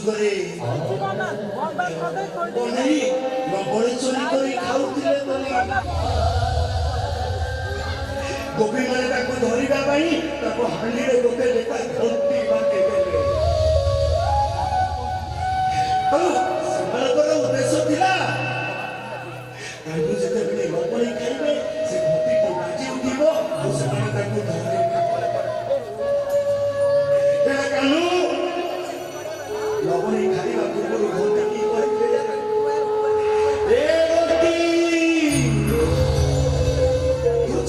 ଯୁଗରେ କନେଇ ଲବଣୀ ଚୋରି କରି ଖାଉଥିଲେ ଗୋପୀମାନେ ତାକୁ ଧରିବା ପାଇଁ ତାକୁ ହାଣ୍ଡିରେ ଗୋଟେ ଲେଖା ଘଣ୍ଟି ବାନ୍ଧିଦେଲେ। ଆଉ ସେମାନଙ୍କର ଉଦ୍ଦେଶ୍ୟ ଥିଲା ତାଙ୍କୁ ଯେତେବେଳେ ଲବଣୀ ଖାଇବେ ସେ ଘଣ୍ଟିଟି ବାଜି ଉଠିବ ଆଉ ସେମାନେ ତାକୁ ଧରିବେ। କାନୁ ଲବଣୀ ଖାଇବା ପୂର୍ବରୁ ଘଣ୍ଟିକି କହିଥିଲେ ଏ ଘଣ୍ଟି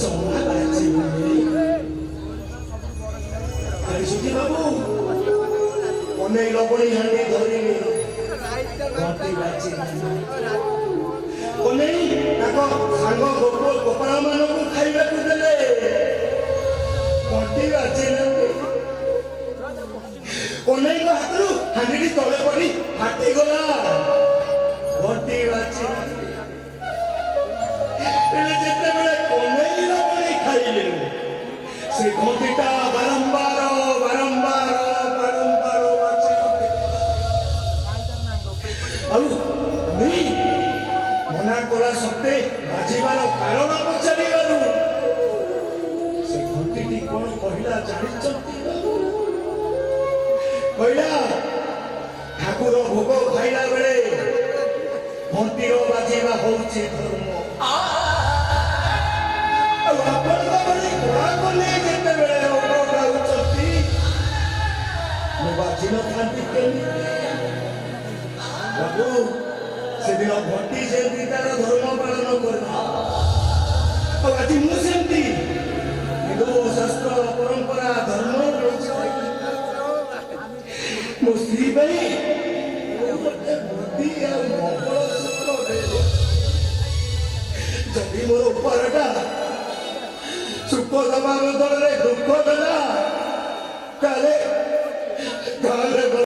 ଚମଡ଼ା ବାଜି ସୁଖୀ ବାବୁ ଅନେକ ଲବଣୀ ହାଣ୍ଡି ଧରିଲେ ଘଣ୍ଟି ବାଜି ଅନେକ ତାଙ୍କ ସାଙ୍ଗ ଗୋପାଳ ମାନଙ୍କୁ ଖାଇବାକୁ ଦେଲେ ଘଣ୍ଟି ବାଜିଲେ କନେଇଙ୍କ ହାତରୁ ହାଣ୍ଡିଟି ତଳେ ପଡ଼ି ଫାଟିଗଲା ଘଣ୍ଟି ବାଜି ଯେତେବେଳେ କନେଇ ଲବଣୀ ଖାଇଲେ ସେ ଘଣ୍ଟିଟା ବାରମ୍ବାର ବାରମ୍ବାର ବାରମ୍ବାର ଆଉ ମନା କଲା ସତ୍ତ୍ୱେ ବାଜିବାର କାରଣ ପଚାରିବାରୁ ସେ ଘଣ୍ଟିଟି କଣ କହିଲା ଜାଣିଛନ୍ତି? କହିଲା ଠାକୁର ଭୋଗ ଖାଇଲା ବେଳେ ଘଣ୍ଟିର ବାଜିବା ହଉଛି ଧର୍ମ। ଆଉ ଆପଣଙ୍କ ଭଳି କଳାକୁ ନେଇ ଯେତେବେଳେ ଭୋଗ ଖାଉଛନ୍ତି ମୁଁ ବାଜି ନଥାନ୍ତି କେମିତି? ବାବୁ ସେଦିନ ଘଣ୍ଟି ସେମିତି ତାର ଧର୍ମ ପାଳନ କଲା ଆଉ ଆଜି ମୁଁ ସେମିତି ହିନ୍ଦୁ ଶାସ୍ତ୍ର ପରମ୍ପରା ଧର୍ମ ମୋ ସ୍ତ୍ରୀ ପାଇଁ ଘଣ୍ଟି ଆଉ ମଙ୍ଗଳସୂତ୍ର ଦେଲେ ଯଦି ମୋର ଉପହାରଟା ସୁଖ ଦେବା ବଦଳରେ ଦୁଃଖ ଦେଲା ତାହେଲେ